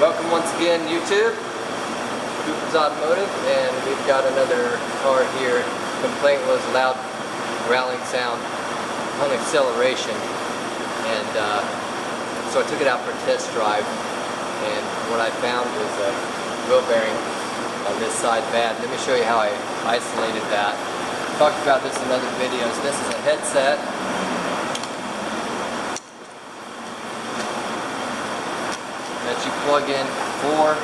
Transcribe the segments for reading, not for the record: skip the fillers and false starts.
Welcome once again, YouTube. Cooper's Automotive, and we've got another car here. Complaint was loud rattling sound on acceleration, and so I took it out for a test drive, and what I found was a wheel bearing on this side bad. Let me show you how I isolated that. Talked about this in other videos. This is a headset. That you plug in 4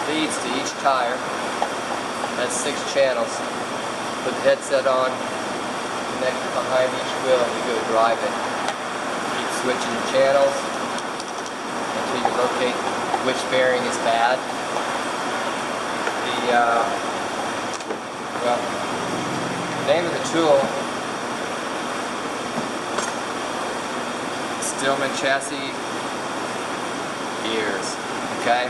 leads to each tire. That's 6 channels. Put the headset on, connect it behind each wheel, and you go drive it. Keep switching the channels until you locate which bearing is bad. The name of the tool, Stillman chassis gears. Okay.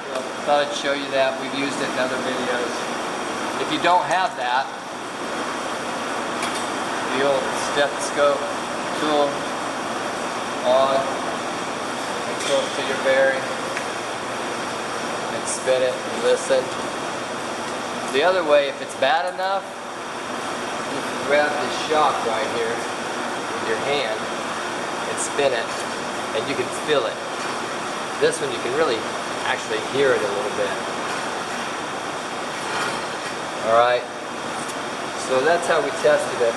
Well, thought I'd show you that. We've used it in other videos. If you don't have that, the old stethoscope tool on, and close to your bearing, and spin it and listen. The other way, if it's bad enough, you can grab this shock right here with your hand and spin it, and you can feel it. This one you can really actually hear it a little bit. Alright, so that's how we tested it.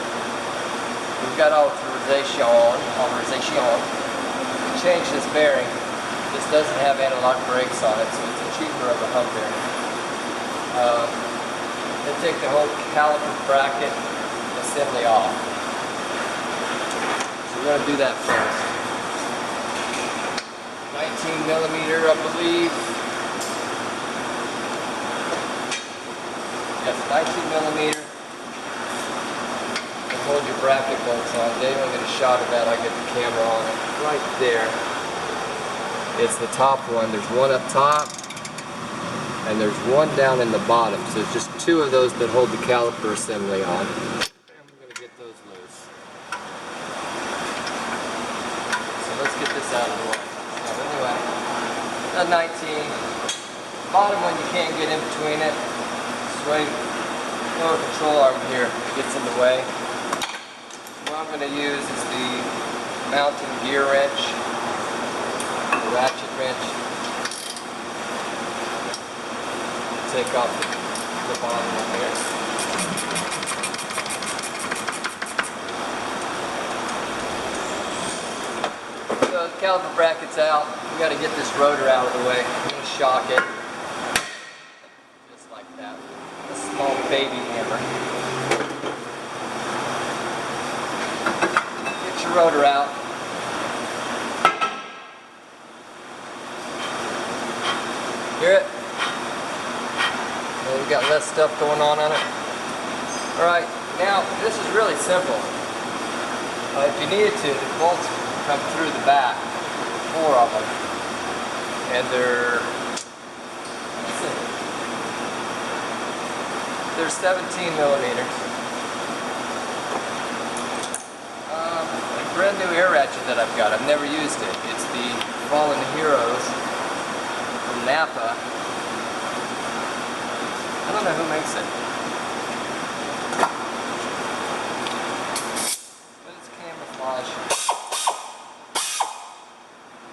We've got authorization. We changed this bearing. This doesn't have analog brakes on it, so it's a cheaper of a hump bearing. Then take the whole caliper bracket assembly off. So we're going to do that first. 19mm, I believe. Yes, 19mm. And hold your bracket bolts on. Dave will get a shot of that. I'll get the camera on it. Right there. It's the top one. There's one up top, and there's one down in the bottom. So it's just 2 of those that hold the caliper assembly on. And we're going to get those loose. So let's get this out of the way. So anyway, a 19. Bottom one you can't get in between it. Swing lower control arm here gets in the way. What I'm going to use is the mounting gear wrench, the ratchet wrench. Take off the bottom one here. So the caliper bracket's out. We got to get this rotor out of the way. I'm going to shock it. Just like that. A small baby hammer. Get your rotor out. Hear it? We've got less stuff going on it. Alright, now this is really simple. If you needed to, the bolts come through the back, 4 of them. And they're 17mm. A brand new air ratchet that I've got. I've never used it. It's the Fallen Heroes from Napa. I don't know who makes it. But it's camouflage.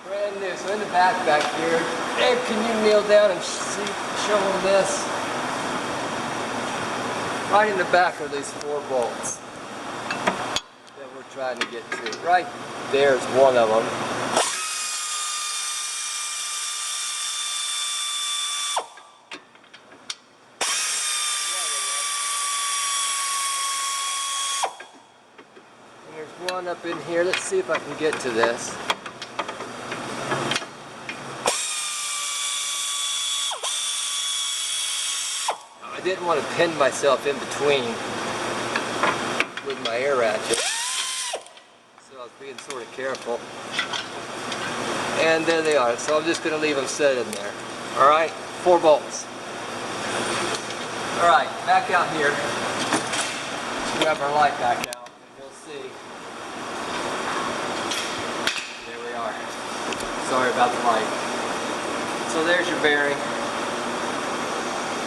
Brand new. So in the back here, Dave, can you kneel down and show them this? Right in the back are these 4 bolts that we're trying to get to. Right there's one of them. One up in here. Let's see if I can get to this. I didn't want to pin myself in between with my air ratchet, so I was being sort of careful. And there they are. So I'm just going to leave them set in there. Alright, 4 bolts. Alright, back out here. Let's grab our light back out and you'll see. There we are. So sorry about the light. So there's your bearing.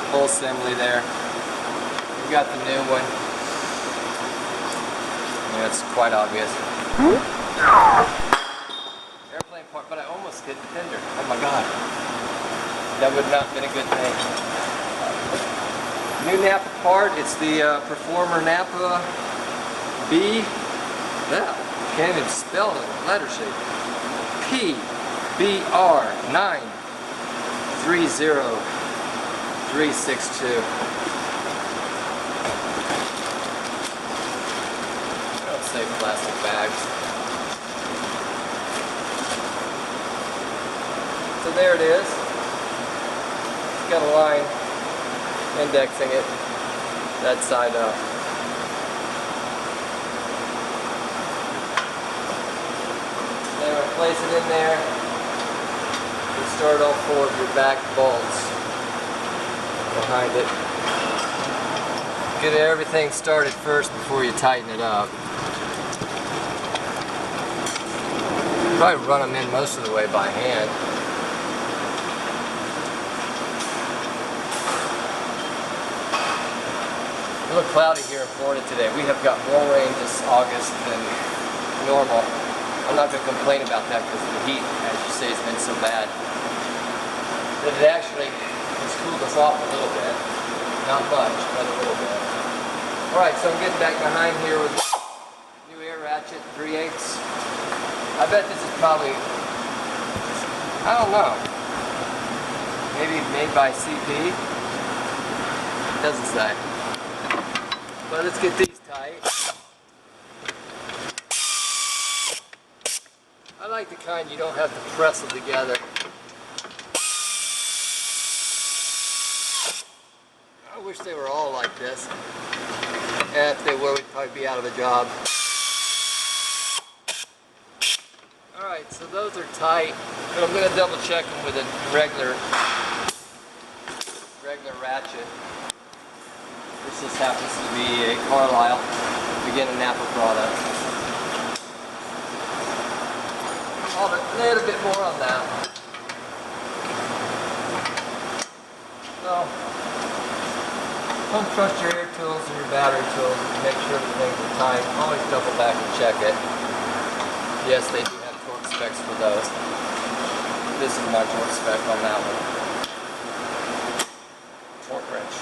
Whole assembly there. You got the new one. Yeah, it's quite obvious. Airplane part, but I almost hit the fender. Oh my god. That would not have been a good thing. New Napa part, it's the Performer Napa B. Yeah, can't even spell the letter shape. PBR930362. Don't say plastic bags. So there it is. It's got a line indexing it that side up. Then we'll place it in there and start all four of your back bolts behind it. Get everything started first before you tighten it up. Probably run them in most of the way by hand. A little cloudy here in Florida today. We have got more rain this August than normal. I'm not going to complain about that because the heat, as you say, has been so bad. That it actually has cooled us off a little bit. Not much, but a little bit. Alright, so I'm getting back behind here with new air ratchet, 3/8. I bet this is probably, I don't know, maybe made by CP? Doesn't say. But let's get these tight. I like the kind you don't have to press them together. I wish they were all like this. And if they were, we'd probably be out of a job. Alright, so those are tight, but I'm going to double check them with a regular ratchet. This just happens to be a Carlisle, again a Napa product. I'll add a bit more on that. So, don't trust your air tools and your battery tools and make sure that things are tight. Always double back and check it. Yes, they do have torque specs for those. This is my torque spec on that one. Torque wrench.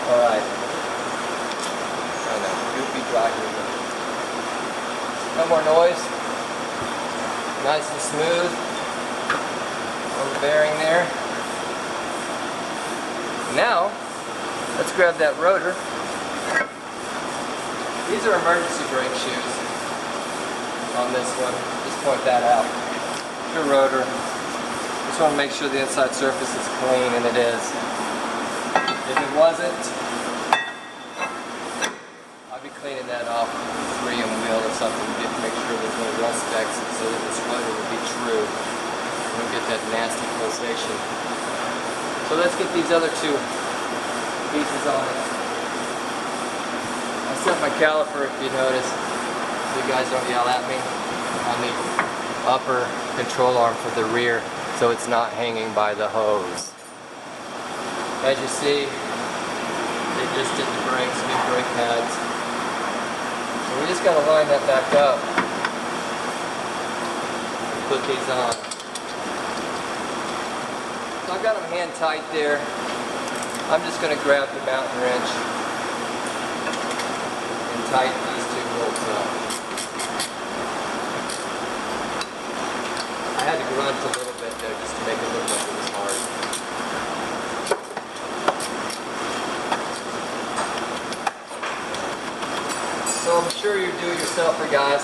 Alright. Kind of goopy dry here. No more noise. Nice and smooth on the bearing there. Now, let's grab that rotor. These are emergency brake shoes on this one. Just point that out. The rotor. Just want to make sure the inside surface is clean, and it is. If it wasn't, I'd be cleaning that off with a 3M wheel or something to make sure there's no rust specks so that this rotor will be true. You don't get that nasty pulsation. So let's get these other two pieces on it. I set my caliper, if you notice, so you guys don't yell at me, on the upper control arm for the rear so it's not hanging by the hose. As you see, they just did the brakes, new brake pads. So we just got to line that back up and put these on. So I've got them hand tight there. I'm just going to grab the mountain wrench and tighten these two bolts up. I had to grunt a little bit there just to make it look like it was hard. So I'm sure you're do-it-yourselfer guys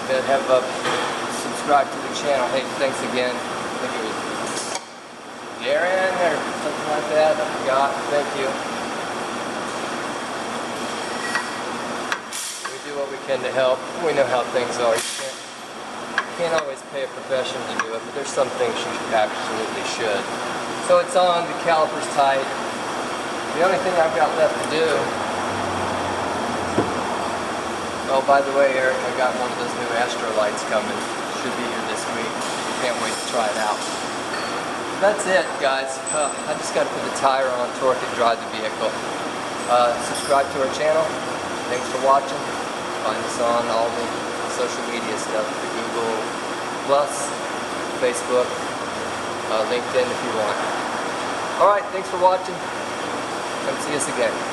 that have subscribed to the channel. Hey, thanks again. I think it was Darren or something like that. I forgot. Thank you. We do what we can to help. We know how things are. You can't always pay a professional to do it, but there's some things you absolutely should. So it's on, the caliper's tight. The only thing I've got left to do Oh, by the way, Eric, I got one of those new Astro lights coming. Should be here this week. Can't wait to try it out. That's it, guys. I just got to put the tire on, torque it, drive the vehicle. Subscribe to our channel. Thanks for watching. Find us on all the social media stuff, Google Plus, Facebook, LinkedIn if you want. Alright, thanks for watching. Come see us again.